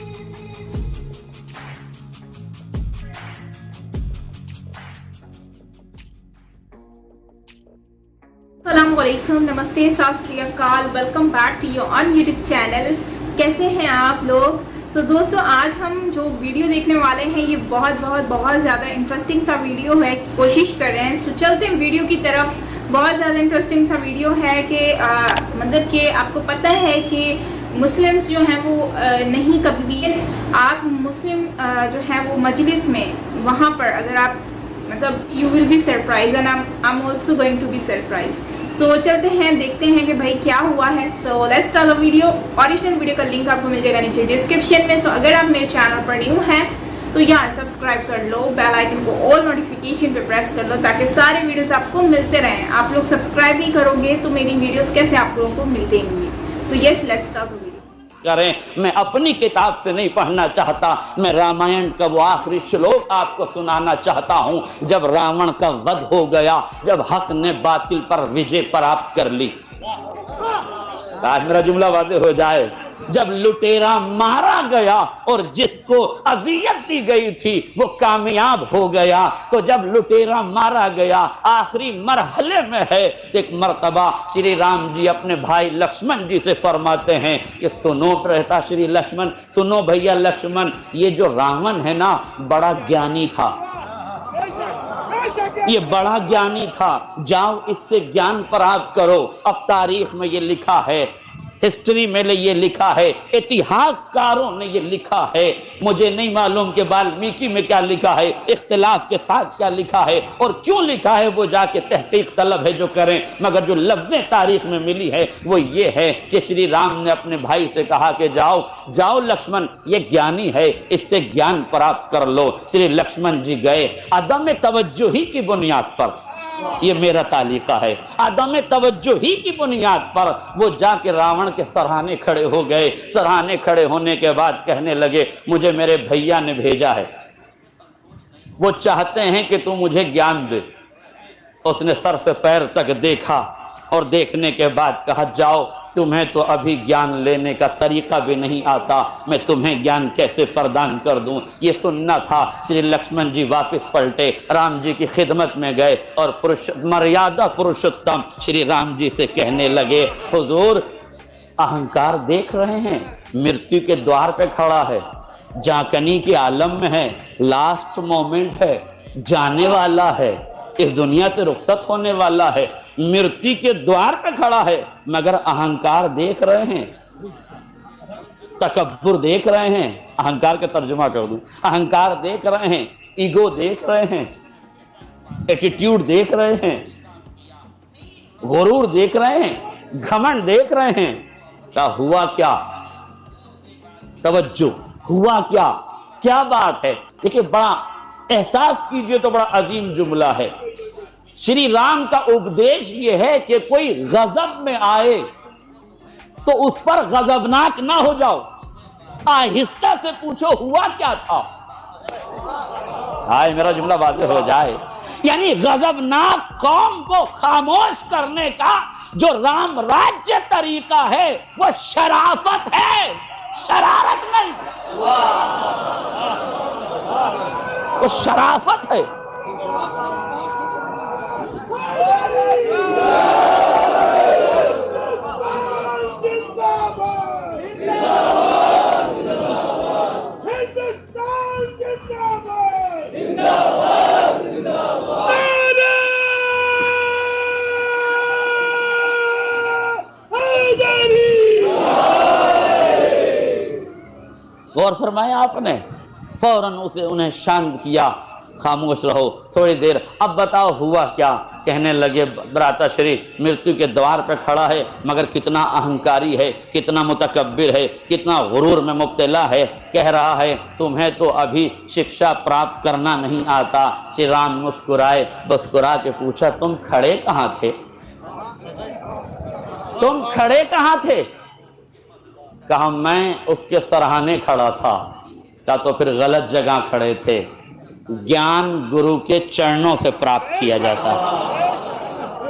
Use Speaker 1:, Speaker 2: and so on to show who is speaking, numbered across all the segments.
Speaker 1: अस्सलामुअलैकुम, नमस्ते, सत श्री अकाल। Welcome back to your own YouTube channel. कैसे हैं आप लोग? तो दोस्तों, आज हम जो वीडियो देखने वाले हैं ये बहुत ज़्यादा इंटरेस्टिंग सा वीडियो है। कोशिश कर रहे हैं, तो चलते हैं वीडियो की तरफ। बहुत ज़्यादा इंटरेस्टिंग सा वीडियो है कि मतलब कि आपको पता है कि मुस्लिम्स जो हैं वो नहीं, कभी भी आप मुस्लिम जो है वो मजलिस में वहाँ पर अगर आप मतलब you will be surprise and I am also going to be surprise. So चलते हैं, देखते हैं कि भाई क्या हुआ है। So let's start the video. Original video का लिंक आपको मिल जाएगा नीचे डिस्क्रिप्शन में। सो अगर आप मेरे चैनल पर न्यू हैं तो यार सब्सक्राइब कर लो, बेल आइकन को ऑल नोटिफिकेशन पे प्रेस कर लो ताकि सारे वीडियोस आपको मिलते रहें। आप लोग सब्सक्राइब नहीं करोगे तो मेरी वीडियोस कैसे आप लोगों को मिलते होंगे। तो yes, let's start the video.
Speaker 2: करें, मैं अपनी किताब से नहीं पढ़ना चाहता, मैं रामायण का वो आखिरी श्लोक आपको सुनाना चाहता हूं जब रावण का वध हो गया, जब हक ने बातिल पर विजय प्राप्त कर ली। आज मेरा जुमला वादे हो जाए। जब लुटेरा मारा गया और जिसको अजियत दी गई थी वो कामयाब हो गया, तो जब लुटेरा मारा गया आखिरी मरहले में है, एक मर्तबा श्री राम जी अपने भाई लक्ष्मण जी से फरमाते हैं कि सुनो रहता श्री लक्ष्मण, सुनो भैया लक्ष्मण, ये जो रावण है ना बड़ा ज्ञानी था, ये बड़ा ज्ञानी था, जाओ इससे ज्ञान प्राप्त करो। अब तारीख में ये लिखा है, हिस्ट्री में ये लिखा है, इतिहासकारों ने ये लिखा है, मुझे नहीं मालूम कि वाल्मीकि में क्या लिखा है, इख्तिलाफ के साथ क्या लिखा है और क्यों लिखा है, वो जाके तहकीक तलब है जो करें। मगर जो लफ्ज़ें तारीख में मिली है वो ये है कि श्री राम ने अपने भाई से कहा कि जाओ जाओ लक्ष्मण, ये ज्ञानी है, इससे ज्ञान प्राप्त कर लो। श्री लक्ष्मण जी गए, अदम तवज्जुही की बुनियाद पर, ये मेरा तालिका है, आदम तवज्जो ही की बुनियाद पर वो जाके रावण के सराहने खड़े हो गए। सराहने खड़े होने के बाद कहने लगे मुझे मेरे भैया ने भेजा है, वो चाहते हैं कि तू मुझे ज्ञान दे। उसने सर से पैर तक देखा और देखने के बाद कहा जाओ, तुम्हें तो अभी ज्ञान लेने का तरीका भी नहीं आता, मैं तुम्हें ज्ञान कैसे प्रदान कर दूं। ये सुनना था। श्री लक्ष्मण जी वापस पलटे, राम जी की खिदमत में गए और मर्यादा पुरुषोत्तम श्री राम जी से कहने लगे हुजूर, अहंकार देख रहे हैं, मृत्यु के द्वार पे खड़ा है, जाकनी के आलम में है, लास्ट मोमेंट है, जाने वाला है, इस दुनिया से रुखसत होने वाला है, मृत्यु के द्वार पे खड़ा है, मगर अहंकार देख रहे हैं, तकब्बुर देख रहे हैं। अहंकार का तर्जुमा कर दूं, अहंकार देख रहे हैं, ईगो देख रहे हैं, एटीट्यूड देख रहे हैं, गुरूर देख रहे हैं, घमंड देख रहे हैं। क्या हुआ? क्या तवज्जो हुआ? क्या क्या बात है? देखिए, बड़ा एहसास कीजिए तो बड़ा अजीम जुमला है। श्री राम का उपदेश यह है कि कोई गजब में आए तो उस पर गजबनाक ना हो जाओ, आहिस्ता से पूछो हुआ क्या था। हाय, मेरा जुमला वाज़ेह हो जाए। यानी गजबनाक कौम को खामोश करने का जो राम राज्य तरीका है वो शराफत है, शरारत नहीं, वो शराफत है। गौर फरमाया आपने, फौरन उसे उन्हें शांत किया, खामोश रहो थोड़ी देर, अब बताओ हुआ क्या। कहने लगे भ्राताश्री, मृत्यु के द्वार पर खड़ा है, मगर कितना अहंकारी है, कितना मुतकब्बिर है, कितना गुरूर में मुब्तला है। कह रहा है तुम्हें तो अभी शिक्षा प्राप्त करना नहीं आता। श्री राम मुस्कुराए, मुस्कुरा के पूछा तुम खड़े कहाँ थे, तुम खड़े कहाँ थे? कहा मैं उसके सराहने खड़ा था। कहा तो फिर गलत जगह खड़े थे। ज्ञान गुरु के चरणों से प्राप्त किया जाता है,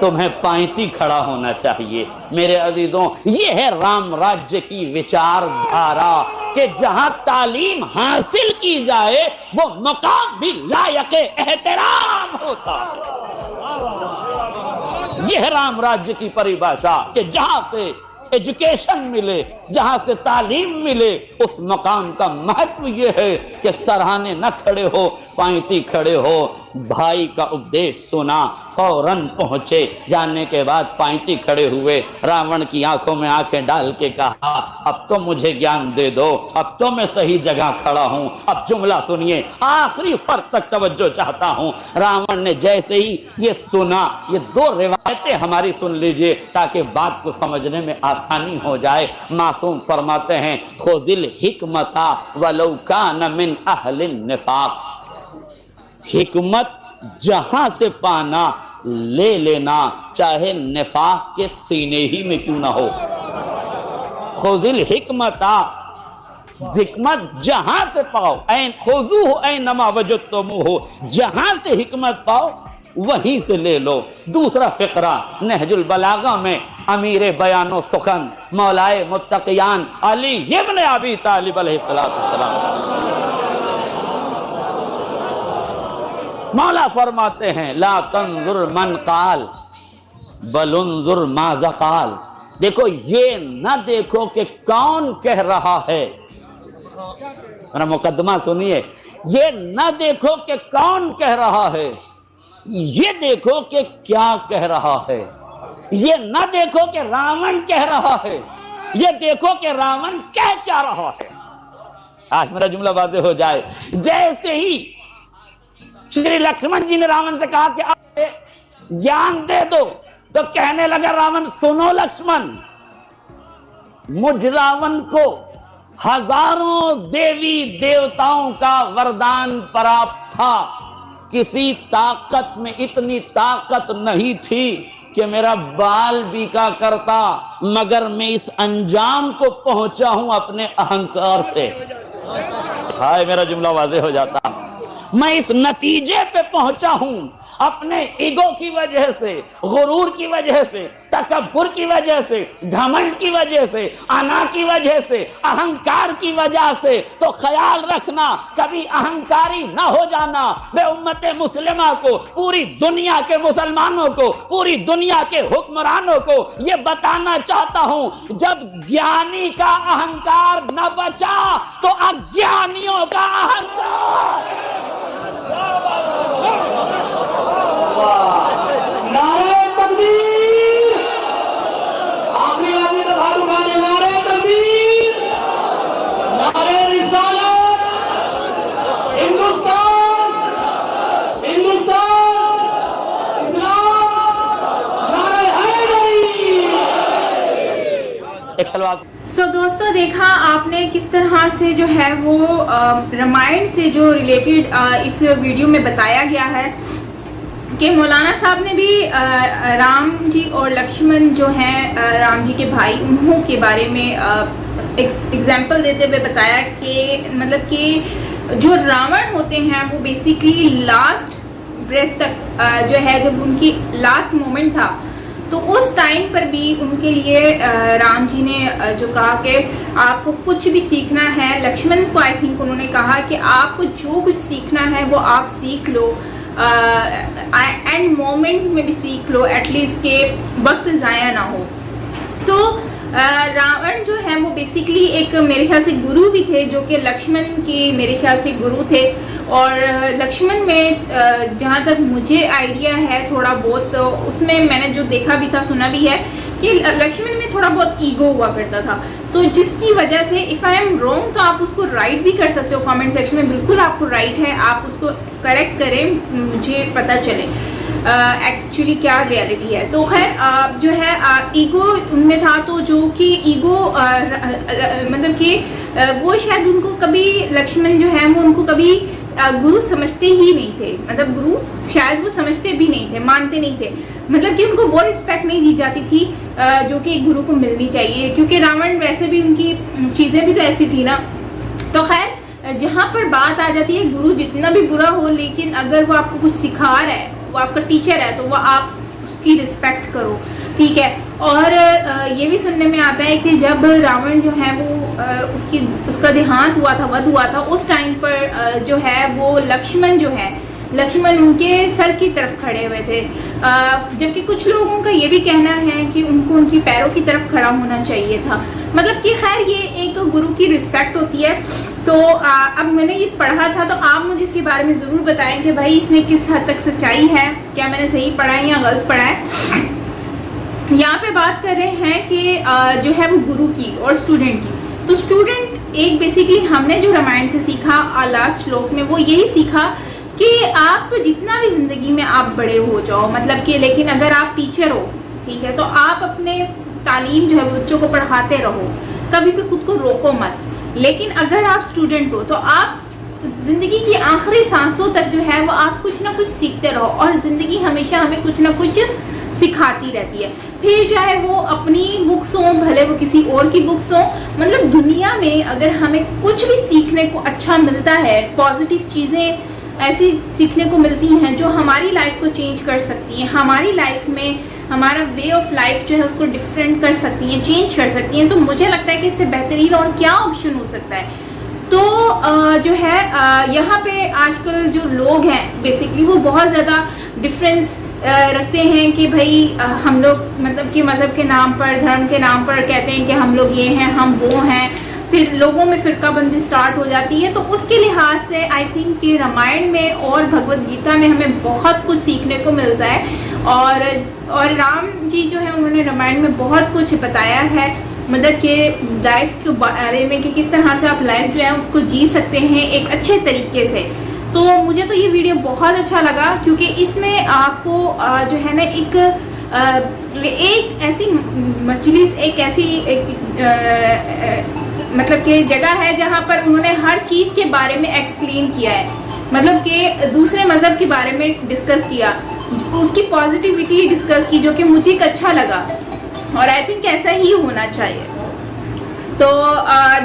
Speaker 2: तुम्हें पांति खड़ा होना चाहिए। मेरे अजीजों, ये है राम राज्य की विचारधारा। कि जहां तालीम हासिल की जाए वो मकाम भी लायक एहतराम होता है। यह राम राज्य की परिभाषा कि जहां से एजुकेशन मिले, जहां से तालीम मिले, उस मकाम का महत्व यह है कि सराहने न खड़े हो, पांति खड़े हो। भाई का उपदेश सुना, फौरन पहुंचे, जानने के बाद पांति खड़े हुए, रावण की आंखों में आंखें डाल के कहा, अब तो मुझे ज्ञान दे दो, अब तो मैं सही जगह खड़ा हूं। अब जुमला सुनिए, आखिरी फर्क तक तवज्जो चाहता हूं। रावण ने जैसे ही ये सुना, ये दो रिवायतें हमारी सुन लीजिए ताकि बात को समझने में आसानी हो जाए। मासूम फरमाते हैं, खुजिल हिकमता वलौ कान मिन अहलिन निफाक, हिकमत जहां से पाना ले लेना, चाहे निफाक के सीने ही में क्यों ना हो। खुजिल हिकमता, हिकमत जहां से पाओ, ऐन खुजू हो ऐन नमा वजदतुमू हो, जहां से हिकमत पाओ वहीं से ले लो। दूसरा फिक्रा नहजुल बलागा में अमीर बयानो सुखन मौलाए मुत्तकियान अली इब्न अबी तालिब अलैहिस्सलाम मौला फरमाते हैं, ला तंजुर मन काल बलुंजुर माज़ा काल। देखो, ये न देखो कि कौन कह रहा है, मेरा मुकदमा सुनिए, ये न देखो कि कौन कह रहा है, ये देखो कि क्या कह रहा है। ये न देखो कि रावण कह रहा है, ये देखो कि रावण कह क्या रहा है। आज मेरा जुमला वाज़ेह हो जाए। जैसे ही श्री लक्ष्मण जी ने रावण से कहा कि आप ज्ञान दे दो, तो कहने लगा रावण, सुनो लक्ष्मण, मुझ रावण को हजारों देवी देवताओं का वरदान प्राप्त था, किसी ताकत में इतनी ताकत नहीं थी कि मेरा बाल बीका करता, मगर मैं इस अंजाम को पहुंचा हूं अपने अहंकार से। हाय, मेरा जुमला वाज़ेह हो जाता। मैं इस नतीजे पे पहुंचा हूं अपने ईगो की वजह से, गुरूर की वजह से, तकब्बुर की वजह से, घमंड की वजह से, अना की वजह से, अहंकार की वजह से। तो ख्याल रखना, कभी अहंकारी ना हो जाना। मैं उम्मत मुस्लिमा को, पूरी दुनिया के मुसलमानों को, पूरी दुनिया के हुक्मरानों को ये बताना चाहता हूं, जब ज्ञानी का अहंकार न बचा तो अज्ञानियों का अहंकार। नारे तकबीर, आखिरी आदमी का हाथ उठाने, नारे तकबीर, नारे रिसालत, हिंदुस्तान, हिंदुस्तान, इस्लाम, नारे हैदरी। एक सलवात।
Speaker 1: सो दोस्तों, देखा आपने किस तरह से जो है वो रामायण से जो रिलेटेड इस वीडियो में बताया गया है कि मौलाना साहब ने भी राम जी और लक्ष्मण जो हैं राम जी के भाई, उन्हों के बारे में एग्जाम्पल देते हुए बताया कि मतलब कि जो रावण होते हैं वो बेसिकली लास्ट ब्रेथ तक जो है, जब उनकी लास्ट मोमेंट था, तो उस टाइम पर भी उनके लिए राम जी ने जो कहा कि आपको कुछ भी सीखना है, लक्ष्मण को आई थिंक उन्होंने कहा कि आपको जो कुछ सीखना है वो आप सीख लो, एंड मोमेंट में भी सीख लो, एटलीस्ट के वक्त ज़ाया ना हो। तो रावण जो है वो बेसिकली एक मेरे ख्याल से गुरु भी थे, जो कि लक्ष्मण के मेरे ख्याल से गुरु थे। और लक्ष्मण में जहाँ तक मुझे आइडिया है थोड़ा बहुत, तो उसमें मैंने जो देखा भी था, सुना भी है कि लक्ष्मण में थोड़ा बहुत ईगो हुआ करता था, तो जिसकी वजह से इफ़ आई एम रॉन्ग तो आप उसको राइट भी कर सकते हो कमेंट सेक्शन में, बिल्कुल आपको राइट है, आप उसको करेक्ट करें, मुझे पता चले एक्चुअली क्या रियलिटी है। तो खैर जो है ईगो उनमें था, तो जो कि ईगो मतलब कि वो शायद उनको कभी, लक्ष्मण जो है वो उनको कभी गुरु समझते ही नहीं थे, मतलब गुरु शायद वो समझते भी नहीं थे, मानते नहीं थे, मतलब कि उनको वो रिस्पेक्ट नहीं दी जाती थी जो कि एक गुरु को मिलनी चाहिए, क्योंकि रावण वैसे भी उनकी चीज़ें भी तो ऐसी थी ना। तो खैर जहाँ पर बात आ जाती है, गुरु जितना भी बुरा हो, लेकिन अगर वो आपको कुछ सिखा रहा है, वो आपका टीचर है, तो वो आप उसकी रिस्पेक्ट करो, ठीक है। और ये भी सुनने में आता है कि जब रावण जो है वो उसका देहांत हुआ था, वध हुआ था, उस टाइम पर जो है वो लक्ष्मण उनके सर की तरफ खड़े हुए थे, जबकि कुछ लोगों का ये भी कहना है कि उनको उनकी पैरों की तरफ खड़ा होना चाहिए था। मतलब कि खैर ये एक गुरु की रिस्पेक्ट होती है। तो अब मैंने ये पढ़ा था, तो आप मुझे इसके बारे में ज़रूर बताएं कि भाई इसमें किस हद तक सच्चाई है, क्या मैंने सही पढ़ा है या गलत पढ़ा है। यहाँ पे बात कर रहे हैं कि जो है वो गुरु की और स्टूडेंट की। तो स्टूडेंट एक बेसिकली हमने जो रामायण से सीखा लास्ट श्लोक में, वो यही सीखा कि आप जितना भी ज़िंदगी में आप बड़े हो जाओ, मतलब कि लेकिन अगर आप टीचर हो, ठीक है, तो आप अपने तालीम जो है बच्चों को पढ़ाते रहो, कभी भी खुद को रोको मत। लेकिन अगर आप स्टूडेंट हो तो आप ज़िंदगी की आखिरी सांसों तक जो है वो आप कुछ ना कुछ सीखते रहो, और ज़िंदगी हमेशा हमें कुछ ना कुछ सिखाती रहती है। फिर चाहे वो अपनी बुक्स हों, भले वो किसी और की बुक्स हों, मतलब दुनिया में अगर हमें कुछ भी सीखने को अच्छा मिलता है, पॉजिटिव चीज़ें ऐसी सीखने को मिलती हैं जो हमारी लाइफ को चेंज कर सकती हैं, हमारी लाइफ में हमारा वे ऑफ लाइफ जो है उसको डिफरेंट कर सकती हैं, चेंज कर सकती हैं, तो मुझे लगता है कि इससे बेहतरीन और क्या ऑप्शन हो सकता है। तो जो है यहाँ पे आजकल जो लोग हैं बेसिकली वो बहुत ज़्यादा डिफरेंस रखते हैं कि भाई हम लोग मतलब कि मज़हब के नाम पर, धर्म के नाम पर कहते हैं कि हम लोग ये हैं, हम वो हैं, फिर लोगों में फिरकाबंदी स्टार्ट हो जाती है। तो उसके लिहाज से आई थिंक कि रामायण में और भगवत गीता में हमें बहुत कुछ सीखने को मिलता है। और राम जी जो है उन्होंने रामायण में बहुत कुछ बताया है, मतलब कि लाइफ के बारे में कि किस तरह से आप लाइफ जो है उसको जी सकते हैं एक अच्छे तरीके से। तो मुझे तो ये वीडियो बहुत अच्छा लगा, क्योंकि इसमें आपको जो है ना एक ऐसी मजलिस, एक ऐसी मतलब कि जगह है जहाँ पर उन्होंने हर चीज़ के बारे में एक्सप्लेन किया है, मतलब कि दूसरे मज़हब के बारे में डिस्कस किया, उसकी पॉजिटिविटी डिस्कस की, जो कि मुझे अच्छा लगा, और आई थिंक ऐसा ही होना चाहिए। तो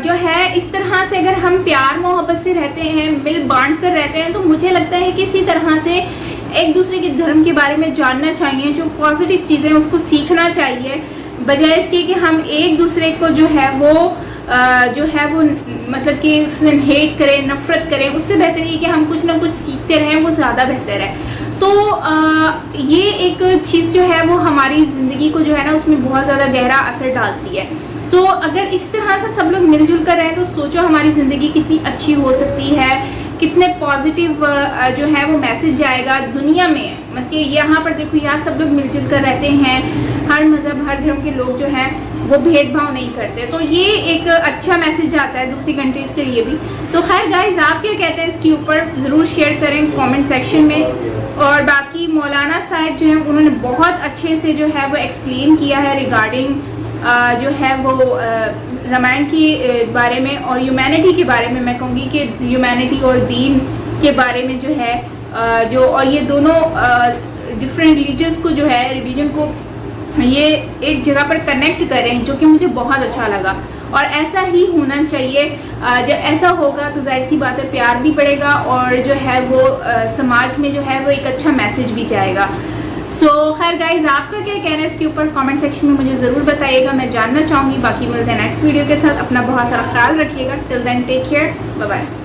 Speaker 1: जो है इस तरह से अगर हम प्यार मोहब्बत से रहते हैं, मिल बांट कर रहते हैं, तो मुझे लगता है कि इसी तरह से एक दूसरे के धर्म के बारे में जानना चाहिए, जो पॉजिटिव चीज़ें उसको सीखना चाहिए, बजाय इसके कि हम एक दूसरे को जो है वो मतलब कि उससे हेट करें, नफरत करें। उससे बेहतर ये कि हम कुछ ना कुछ सीखते रहें, वो ज़्यादा बेहतर है। तो ये एक चीज़ जो है वो हमारी ज़िंदगी को जो है ना उसमें बहुत ज़्यादा गहरा असर डालती है। तो अगर इस तरह से सब लोग मिलजुल कर रहें तो सोचो हमारी ज़िंदगी कितनी अच्छी हो सकती है, कितने पॉजिटिव जो है वो मैसेज जाएगा दुनिया में। मतलब यहाँ पर देखो यार सब लोग मिलजुल कर रहते हैं, हर मज़हब हर धर्म के लोग जो हैं वो भेदभाव नहीं करते, तो ये एक अच्छा मैसेज जाता है दूसरी कंट्रीज़ के लिए भी। तो खैर गाइज आप क्या कहते हैं इसके ऊपर ज़रूर शेयर करें कमेंट सेक्शन में। और बाकी मौलाना साहब जो हैं उन्होंने बहुत अच्छे से जो है वो एक्सप्लेन किया है रिगार्डिंग जो है वो रामायण के बारे में और ह्यूमैनिटी के बारे में। मैं कहूँगी कि ह्यूमैनिटी और दीन के बारे में जो है और ये दोनों डिफरेंट रिलीजन्स को जो है रिलीजन को ये एक जगह पर कनेक्ट करें, जो कि मुझे बहुत अच्छा लगा। और ऐसा ही होना चाहिए, जब ऐसा होगा तो जाहिर सी बात है प्यार भी बढ़ेगा और जो है वो समाज में जो है वो एक अच्छा मैसेज भी जाएगा। सो खैर गाइज आपका क्या कहना है इसके ऊपर कमेंट सेक्शन में मुझे ज़रूर बताइएगा, मैं जानना चाहूँगी। बाकी मिलते हैं नेक्स्ट वीडियो के साथ, अपना बहुत सारा ख्याल रखिएगा। Till then take care, bye bye.